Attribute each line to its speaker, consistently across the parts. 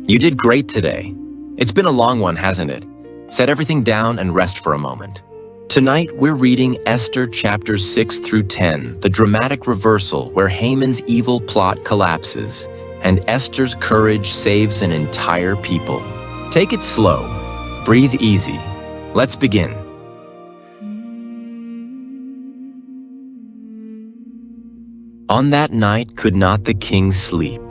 Speaker 1: You did great today. It's been a long one, hasn't it? Set everything down and rest for a moment. Tonight, we're reading Esther chapters 6 through 10, the dramatic reversal where Haman's evil plot collapses and Esther's courage saves an entire people. Take it slow. Breathe easy. Let's begin. On that night could not the king sleep,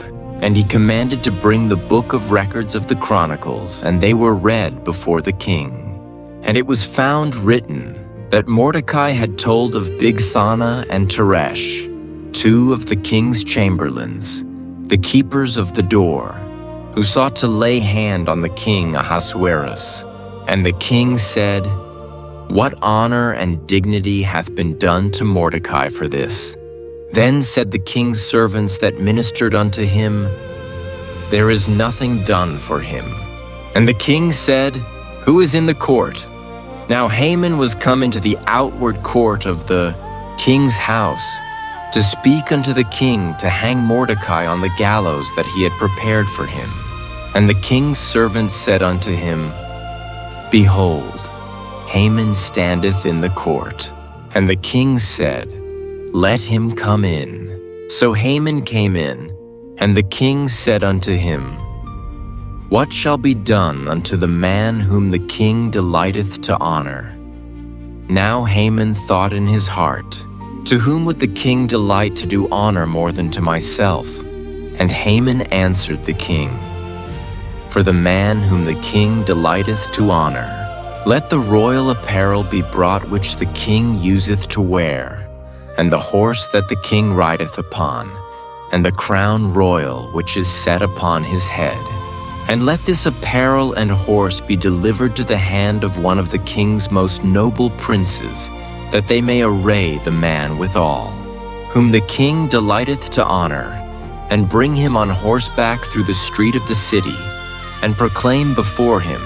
Speaker 1: and he commanded to bring the book of records of the Chronicles, and they were read before the king. And it was found written that Mordecai had told of Bigthana and Teresh, two of the king's chamberlains, the keepers of the door, who sought to lay hand on the king Ahasuerus. And the king said, "What honor and dignity hath been done to Mordecai for this?" Then said the king's servants that ministered unto him, "There is nothing done for him." And the king said, "Who is in the court?" Now Haman was come into the outward court of the king's house to speak unto the king to hang Mordecai on the gallows that he had prepared for him. And the king's servants said unto him, "Behold, Haman standeth in the court." And the king said, "Let him come in." So Haman came in, and the king said unto him, "What shall be done unto the man whom the king delighteth to honor?" Now Haman thought in his heart, "To whom would the king delight to do honor more than to myself?" And Haman answered the king, "For the man whom the king delighteth to honor, let the royal apparel be brought which the king useth to wear, and the horse that the king rideth upon, and the crown royal which is set upon his head. And let this apparel and horse be delivered to the hand of one of the king's most noble princes, that they may array the man withal, whom the king delighteth to honor, and bring him on horseback through the street of the city, and proclaim before him,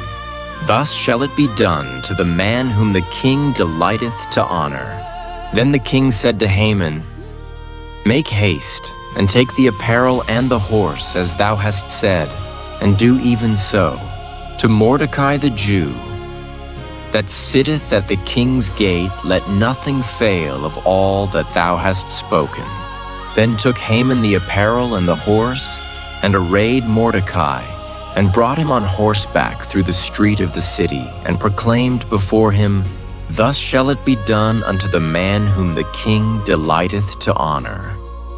Speaker 1: Thus shall it be done to the man whom the king delighteth to honor." Then the king said to Haman, "Make haste, and take the apparel and the horse, as thou hast said, and do even so, to Mordecai the Jew, that sitteth at the king's gate. Let nothing fail of all that thou hast spoken." Then took Haman the apparel and the horse, and arrayed Mordecai, and brought him on horseback through the street of the city, and proclaimed before him, "Thus shall it be done unto the man whom the king delighteth to honor."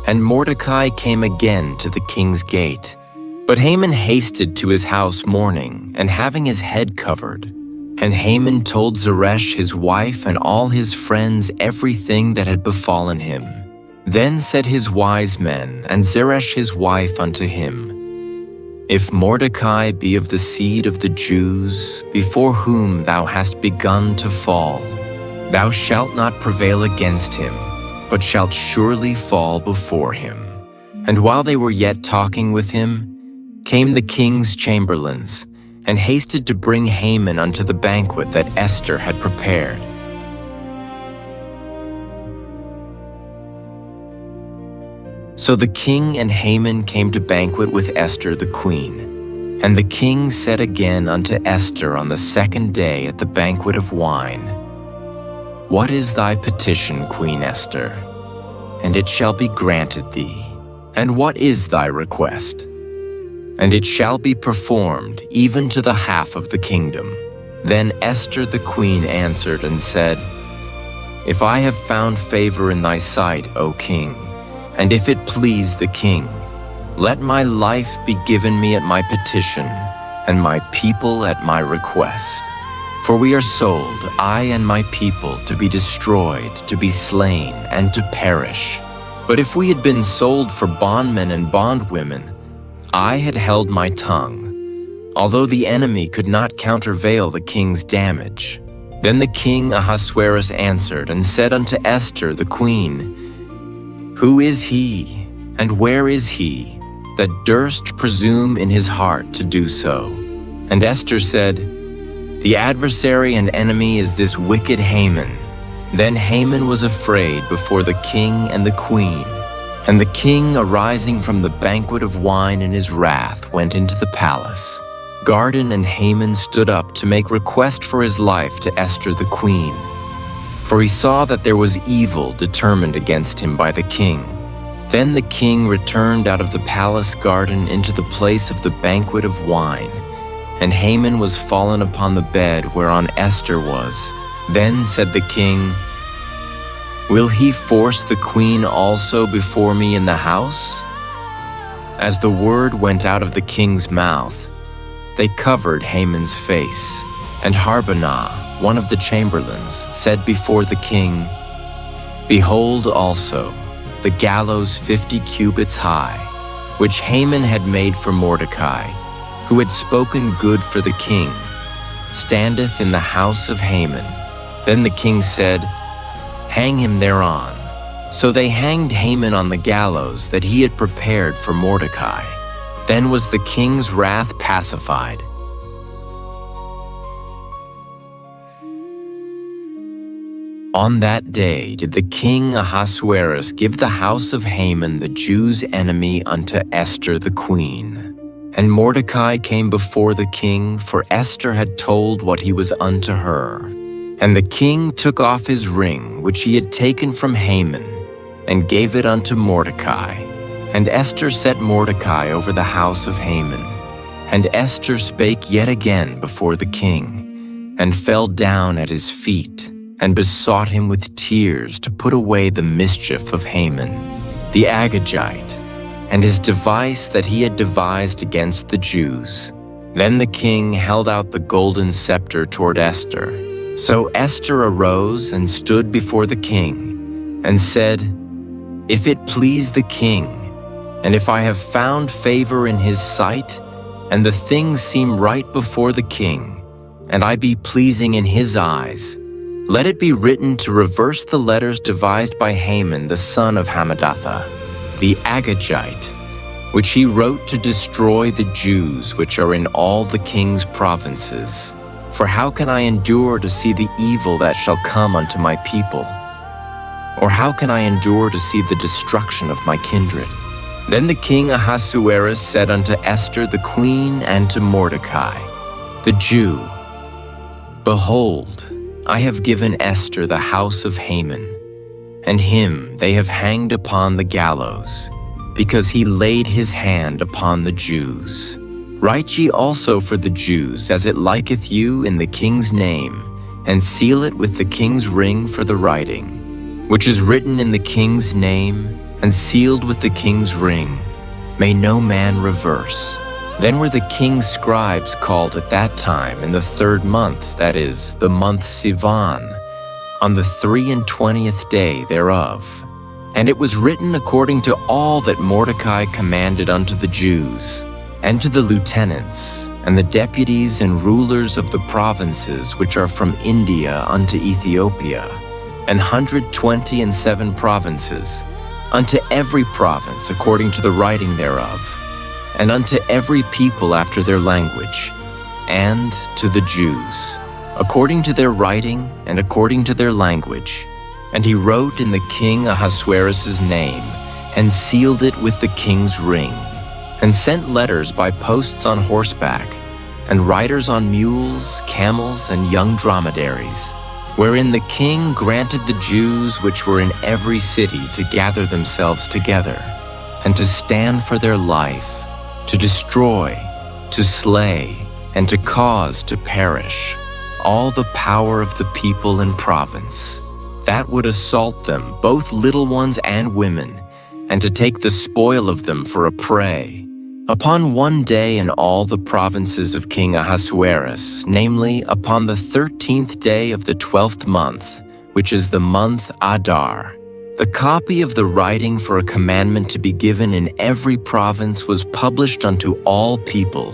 Speaker 1: And Mordecai came again to the king's gate. But Haman hasted to his house mourning, and having his head covered. And Haman told Zeresh his wife and all his friends everything that had befallen him. Then said his wise men and Zeresh his wife unto him, "If Mordecai be of the seed of the Jews, before whom thou hast begun to fall, thou shalt not prevail against him, but shalt surely fall before him." And while they were yet talking with him, came the king's chamberlains, and hasted to bring Haman unto the banquet that Esther had prepared. So the king and Haman came to banquet with Esther the queen. And the king said again unto Esther on the second day at the banquet of wine, "What is thy petition, Queen Esther? And it shall be granted thee. And what is thy request? And it shall be performed even to the half of the kingdom." Then Esther the queen answered and said, "If I have found favor in thy sight, O king, and if it please the king, let my life be given me at my petition, and my people at my request. For we are sold, I and my people, to be destroyed, to be slain, and to perish. But if we had been sold for bondmen and bondwomen, I had held my tongue, although the enemy could not countervail the king's damage." Then the king Ahasuerus answered and said unto Esther the queen, "Who is he, and where is he, that durst presume in his heart to do so?" And Esther said, "The adversary and enemy is this wicked Haman." Then Haman was afraid before the king and the queen, And the king, arising from the banquet of wine in his wrath, went into the palace. Garden and Haman stood up to make request for his life to Esther the queen, for he saw that there was evil determined against him by the king. Then the king returned out of the palace garden into the place of the banquet of wine, and Haman was fallen upon the bed whereon Esther was. Then said the king, "Will he force the queen also before me in the house?" As the word went out of the king's mouth, they covered Haman's face, and Harbonah, one of the chamberlains, said before the king, "Behold also, the gallows 50 cubits high, which Haman had made for Mordecai, who had spoken good for the king, standeth in the house of Haman." Then the king said, "Hang him thereon." So they hanged Haman on the gallows that he had prepared for Mordecai. Then was the king's wrath pacified. On that day did the king Ahasuerus give the house of Haman the Jews' enemy unto Esther the queen. And Mordecai came before the king, for Esther had told what he was unto her. And the king took off his ring, which he had taken from Haman, and gave it unto Mordecai. And Esther set Mordecai over the house of Haman. And Esther spake yet again before the king, and fell down at his feet, and besought him with tears to put away the mischief of Haman, the Agagite, and his device that he had devised against the Jews. Then the king held out the golden scepter toward Esther. So Esther arose and stood before the king, and said, "If it please the king, and if I have found favor in his sight, and the things seem right before the king, and I be pleasing in his eyes, let it be written to reverse the letters devised by Haman the son of Hammedatha, the Agagite, which he wrote to destroy the Jews which are in all the king's provinces. For how can I endure to see the evil that shall come unto my people? Or how can I endure to see the destruction of my kindred?" Then the king Ahasuerus said unto Esther the queen and to Mordecai, the Jew, "Behold, I have given Esther the house of Haman, and him they have hanged upon the gallows, because he laid his hand upon the Jews. Write ye also for the Jews as it liketh you in the king's name, and seal it with the king's ring for the writing, which is written in the king's name, and sealed with the king's ring. May no man reverse." Then were the king's scribes called at that time in the 3rd month, that is, the month Sivan, on the 23rd day thereof. And it was written according to all that Mordecai commanded unto the Jews, and to the lieutenants, and the deputies and rulers of the provinces which are from India unto Ethiopia, 127 provinces, unto every province according to the writing thereof, and unto every people after their language, and to the Jews, according to their writing and according to their language. And he wrote in the king Ahasuerus' name, and sealed it with the king's ring, and sent letters by posts on horseback, and riders on mules, camels, and young dromedaries, wherein the king granted the Jews which were in every city to gather themselves together, and to stand for their life, to destroy, to slay, and to cause to perish all the power of the people and province, that would assault them, both little ones and women, and to take the spoil of them for a prey. Upon one day in all the provinces of King Ahasuerus, namely upon the 13th day of the 12th month, which is the month Adar, the copy of the writing for a commandment to be given in every province was published unto all people,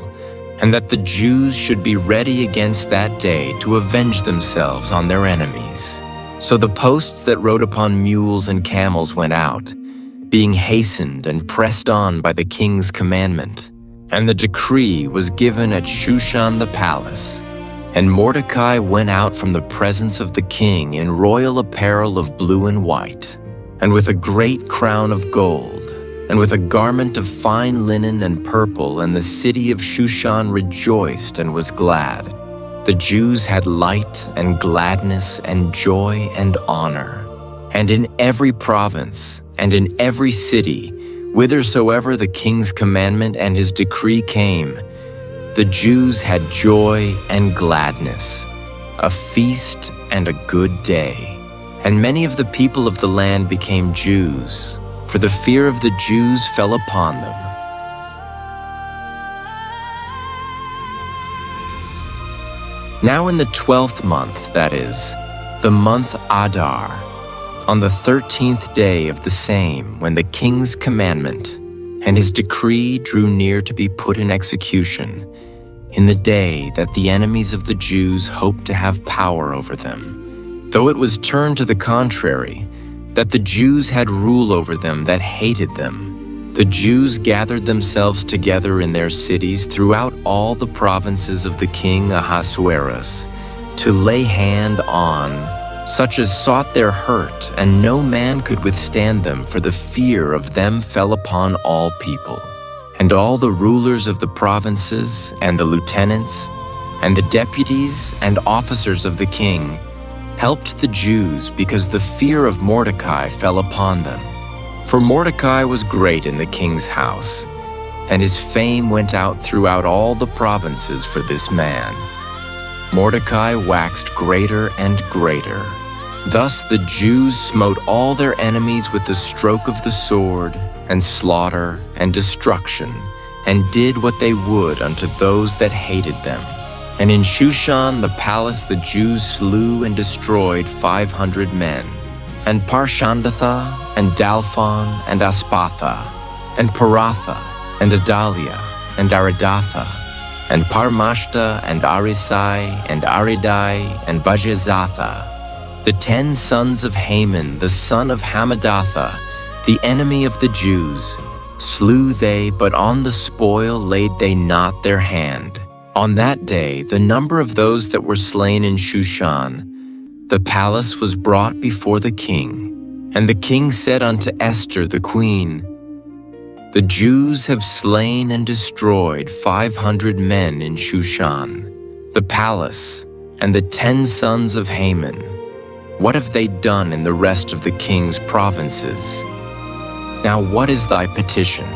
Speaker 1: and that the Jews should be ready against that day to avenge themselves on their enemies. So the posts that rode upon mules and camels went out, being hastened and pressed on by the king's commandment. And the decree was given at Shushan the palace. And Mordecai went out from the presence of the king in royal apparel of blue and white. and with a great crown of gold, and with a garment of fine linen and purple, and the city of Shushan rejoiced and was glad. The Jews had light and gladness and joy and honor. And in every province and in every city, whithersoever the king's commandment and his decree came, the Jews had joy and gladness, a feast and a good day. And many of the people of the land became Jews, for the fear of the Jews fell upon them. Now in the 12th month, that is, the month Adar, on the 13th day of the same, when the king's commandment and his decree drew near to be put in execution, in the day that the enemies of the Jews hoped to have power over them, though it was turned to the contrary, that the Jews had rule over them that hated them, the Jews gathered themselves together in their cities throughout all the provinces of the king Ahasuerus, to lay hand on such as sought their hurt, and no man could withstand them, for the fear of them fell upon all people. And all the rulers of the provinces, and the lieutenants, and the deputies and officers of the king helped the Jews, because the fear of Mordecai fell upon them. For Mordecai was great in the king's house, and his fame went out throughout all the provinces for this man. Mordecai waxed greater and greater. Thus the Jews smote all their enemies with the stroke of the sword, and slaughter, and destruction, and did what they would unto those that hated them. And in Shushan the palace the Jews slew and destroyed 500 men, and Parshandatha, and Dalphon, and Aspatha, and Paratha, and Adalia, and Aridatha, and Parmashta, and Arisai, and Aridai, and Vajezatha, the 10 sons of Haman, the son of Hammedatha, the enemy of the Jews, slew they, but on the spoil laid they not their hand. On that day, the number of those that were slain in Shushan, the palace was brought before the king. And the king said unto Esther the queen, The Jews have slain and destroyed 500 men in Shushan, the palace, and the 10 sons of Haman. What have they done in the rest of the king's provinces? Now what is thy petition?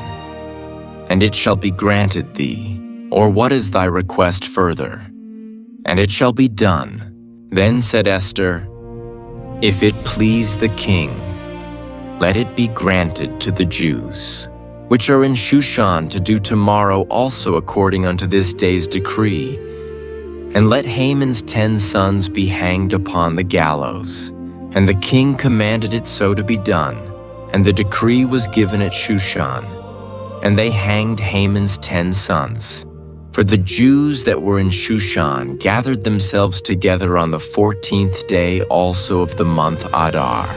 Speaker 1: And it shall be granted thee. Or what is thy request further? And it shall be done. Then said Esther, If it please the king, let it be granted to the Jews, which are in Shushan, to do tomorrow also according unto this day's decree. And let Haman's 10 sons be hanged upon the gallows. And the king commanded it so to be done, and the decree was given at Shushan. And they hanged Haman's 10 sons. For the Jews that were in Shushan gathered themselves together on the 14th day also of the month Adar,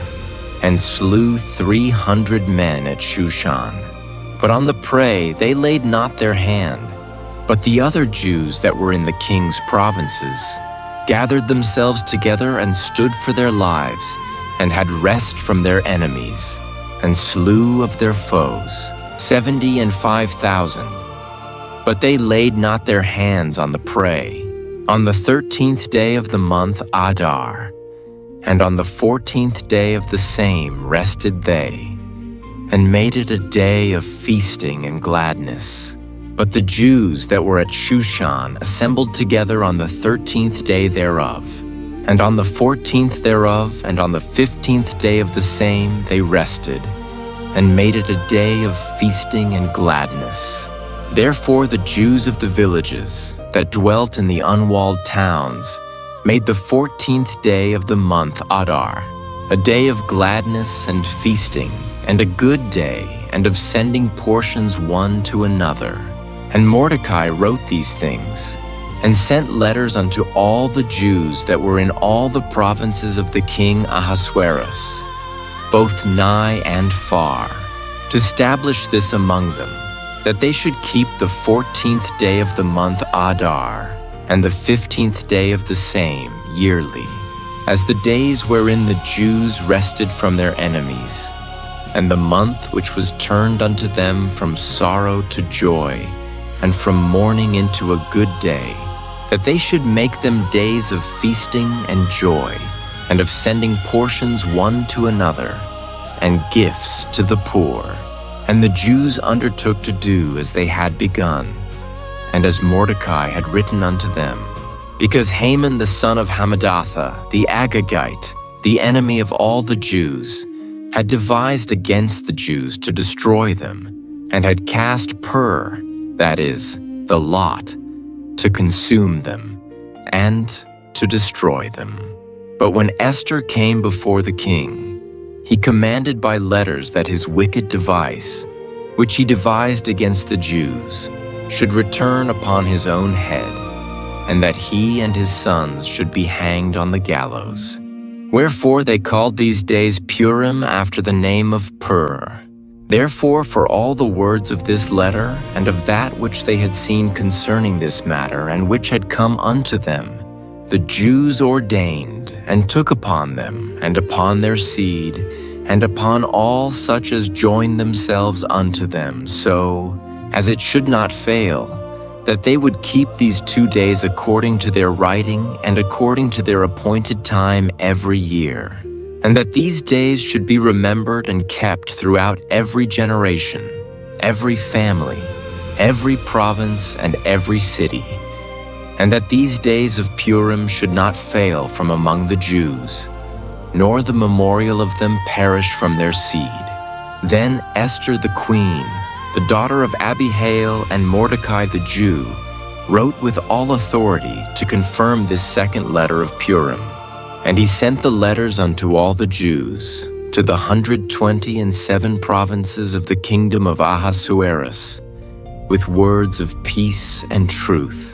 Speaker 1: and slew 300 men at Shushan. But on the prey they laid not their hand. But the other Jews that were in the king's provinces gathered themselves together and stood for their lives, and had rest from their enemies, and slew of their foes 70 and 5,000. But they laid not their hands on the prey. On the 13th day of the month Adar, and on the 14th day of the same rested they, and made it a day of feasting and gladness. But the Jews that were at Shushan assembled together on the 13th day thereof, and on the 14th thereof, and on the 15th day of the same they rested, and made it a day of feasting and gladness. Therefore the Jews of the villages that dwelt in the unwalled towns made the 14th day of the month Adar a day of gladness and feasting, and a good day, and of sending portions one to another. And Mordecai wrote these things, and sent letters unto all the Jews that were in all the provinces of the king Ahasuerus, both nigh and far, to establish this among them, that they should keep the 14th day of the month Adar, and the 15th day of the same yearly, as the days wherein the Jews rested from their enemies, and the month which was turned unto them from sorrow to joy, and from mourning into a good day, that they should make them days of feasting and joy, and of sending portions one to another, and gifts to the poor. And the Jews undertook to do as they had begun, and as Mordecai had written unto them, because Haman the son of Hammedatha, the Agagite, the enemy of all the Jews, had devised against the Jews to destroy them, and had cast pur, that is, the lot, to consume them, and to destroy them. But when Esther came before the king, he commanded by letters that his wicked device, which he devised against the Jews, should return upon his own head, and that he and his sons should be hanged on the gallows. Wherefore they called these days Purim after the name of Pur. Therefore, for all the words of this letter, and of that which they had seen concerning this matter, and which had come unto them, the Jews ordained, and took upon them, and upon their seed, and upon all such as joined themselves unto them, so, as it should not fail, that they would keep these 2 days according to their writing and according to their appointed time every year, and that these days should be remembered and kept throughout every generation, every family, every province, and every city, and that these days of Purim should not fail from among the Jews, nor the memorial of them perish from their seed. Then Esther the queen, the daughter of Abihail, and Mordecai the Jew, wrote with all authority to confirm this second letter of Purim. And he sent the letters unto all the Jews, to the 127 provinces of the kingdom of Ahasuerus, with words of peace and truth,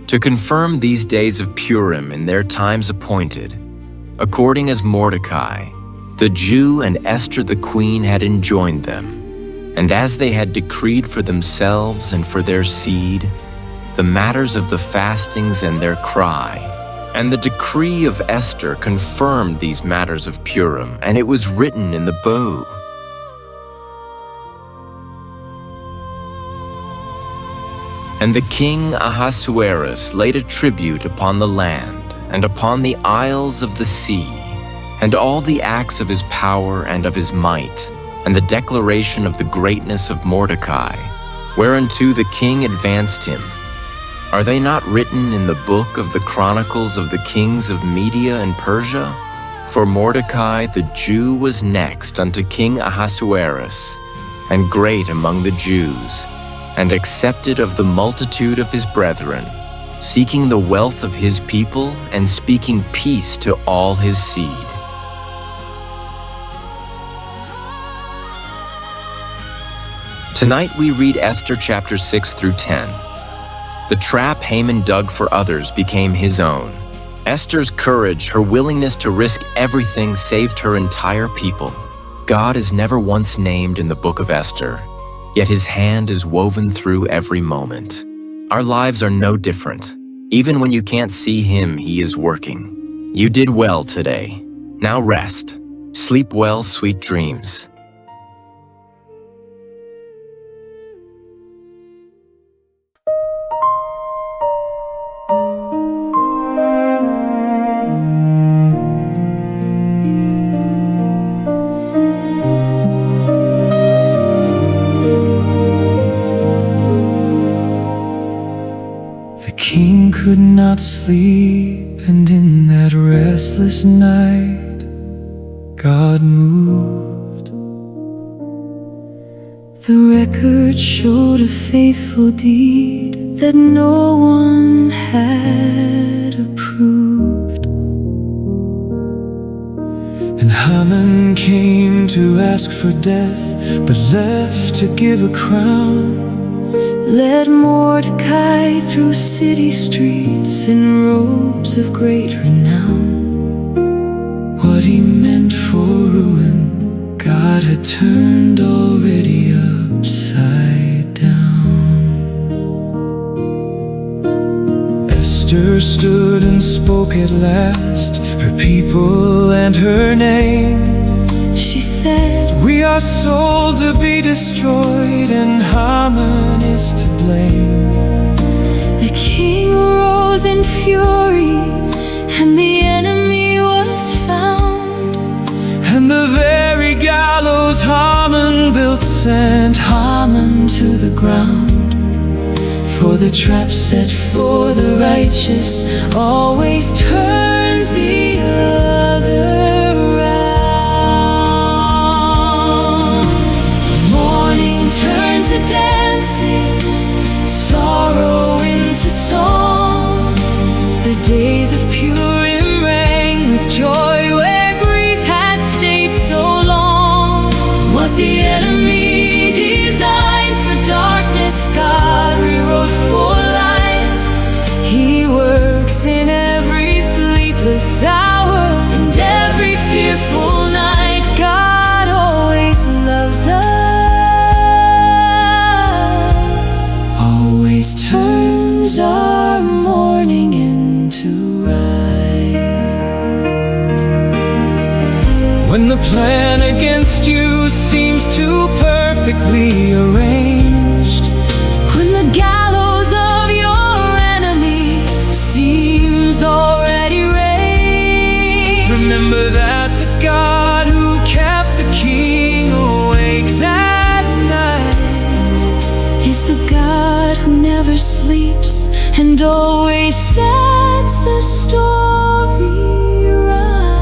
Speaker 1: to confirm these days of Purim in their times appointed, according as Mordecai, the Jew, and Esther the queen had enjoined them, and as they had decreed for themselves and for their seed, the matters of the fastings and their cry. And the decree of Esther confirmed these matters of Purim, and it was written in the bow. And the king Ahasuerus laid a tribute upon the land, and upon the isles of the sea, and all the acts of his power and of his might, and the declaration of the greatness of Mordecai, whereunto the king advanced him. Are they not written in the book of the chronicles of the kings of Media and Persia? For Mordecai the Jew was next unto King Ahasuerus, and great among the Jews, and accepted of the multitude of his brethren, seeking the wealth of his people, and speaking peace to all his seed. Tonight we read Esther chapter 6 through 10. The trap Haman dug for others became his own. Esther's courage, her willingness to risk everything, saved her entire people. God is never once named in the book of Esther, yet his hand is woven through every moment. Our lives are no different. Even when you can't see him, he is working. You did well today. Now rest. Sleep well, sweet dreams.
Speaker 2: King could not sleep, and in that restless night, God moved. The record showed a faithful deed that no one had approved. And Haman came to ask for death, but left to give a crown. Led Mordecai through city streets in robes of great renown. What he meant for ruin, God had turned already upside down. Esther stood and spoke at last, her people and her name. She said, "We are sold to be destroyed, and Haman is to blame." The king arose in fury, and the enemy was found. And the very gallows Haman built sent Haman to the ground. For the trap set for the righteous always turns the other round. Mourning turned to dancing, sorrow into song. The days of Purim rang with joy where grief had stayed so long. What the enemy designed for darkness, God rewrote for light. He works in every sleepless hour and every fearful night. God always loves us, always turns our mourning into right. When the plan against you seems too perfectly arranged, when the gallows of your enemy seems already raised, remember that the God who kept the king awake that night is the God who never sleeps and always sets the story right.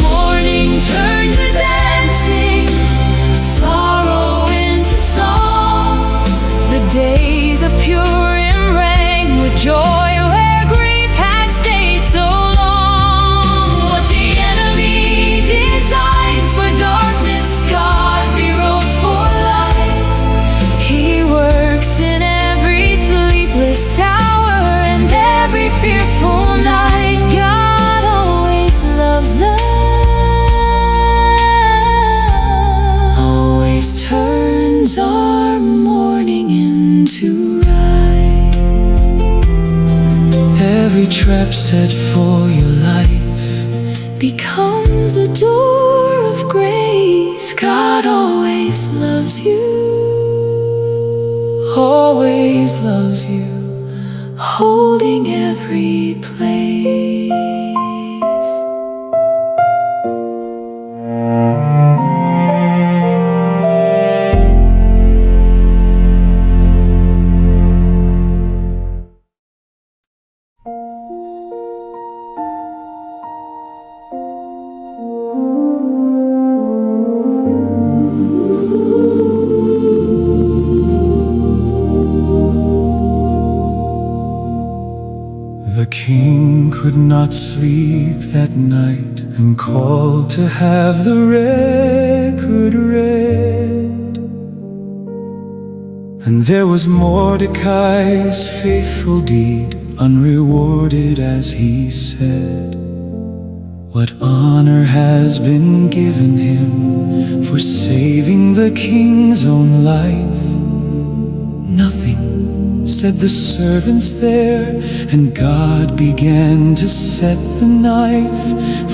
Speaker 2: Mourning turned to dancing, sorrow into song. The days of Purim rang with joy where grief had stayed so long. What the enemy designed for darkness, God rewrote for light. He works in every sleepless hour and every fearful night. God always loves us, always turns our mourning into right. Every trap set for your life becomes a door of grace. God always loves you, always loves you, holding every place. The king could not sleep that night and called to have the record read. And there was Mordecai's faithful deed unrewarded, as he said. What honor has been given him for saving the king's own life? Nothing, said the servants there, and God began to set the knife.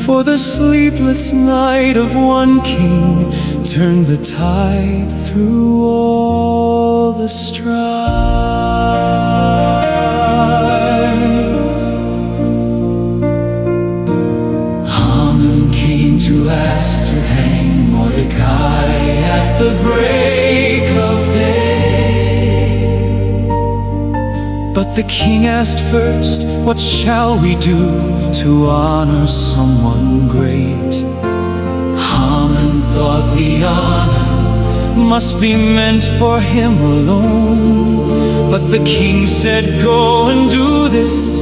Speaker 2: For the sleepless night of one king turned the tide through all the strife. Haman came to ask to hang Mordecai at the break of day. But the king asked first, what shall we do to honor someone great? Haman thought the honor must be meant for him alone. But the king said, go and do this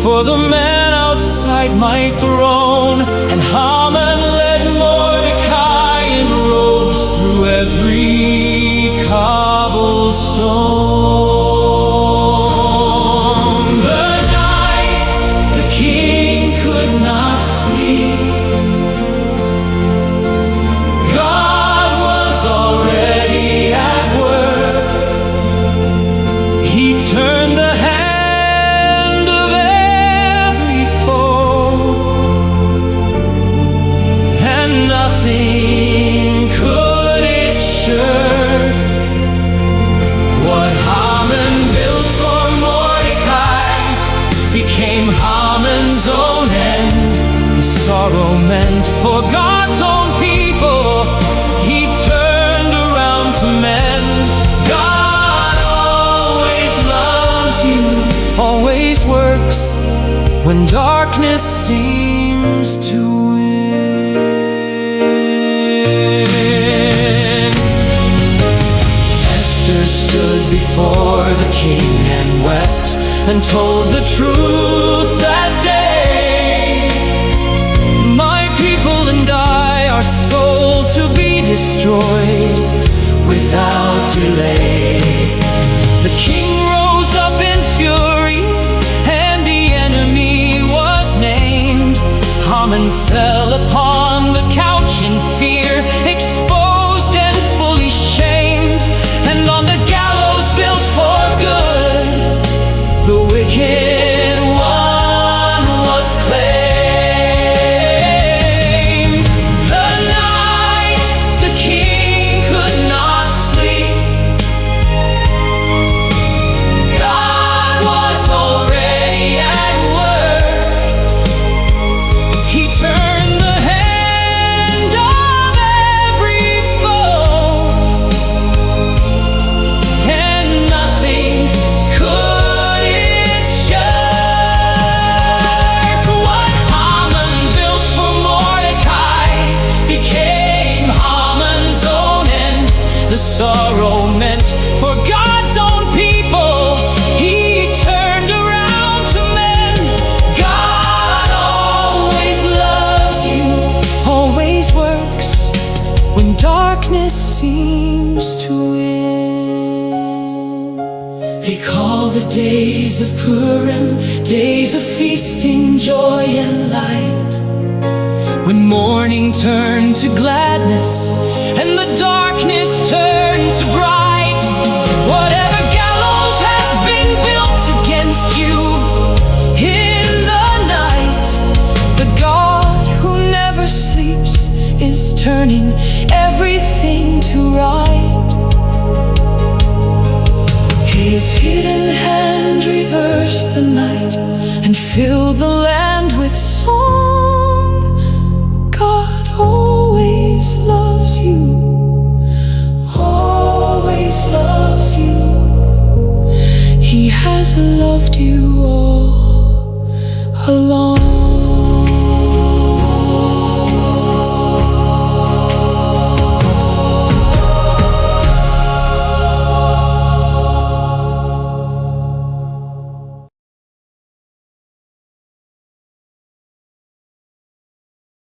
Speaker 2: for the man outside my throne. And Haman led Mordecai in robes through every cobblestone. when darkness seems to win. Esther stood before the king and wept and told the truth that day. My people and I are sold to be destroyed without delay. The king rose up in fury, and the enemy was named. Haman fell upon the couch in fear, exposed and fully shamed, and on the gallows built for good, the wicked one was claimed. The night the king could not sleep, God was already at work. He turned the hand of every foe, and nothing could it shake. What Haman built for Mordecai became Haman's own end. The sorrow meant for God's own people, he turned around to mend. God always loves you, always works when darkness seems to win. They call the days of Purim days of feasting, joy and light, when morning turned to gladness and the darkness turned to bright. Whatever gallows has been built against you in the night, the God who never sleeps is turning everything to right. His hidden hand reversed the night and filled the land with song. God always loves you, always loves you. He has loved you all along.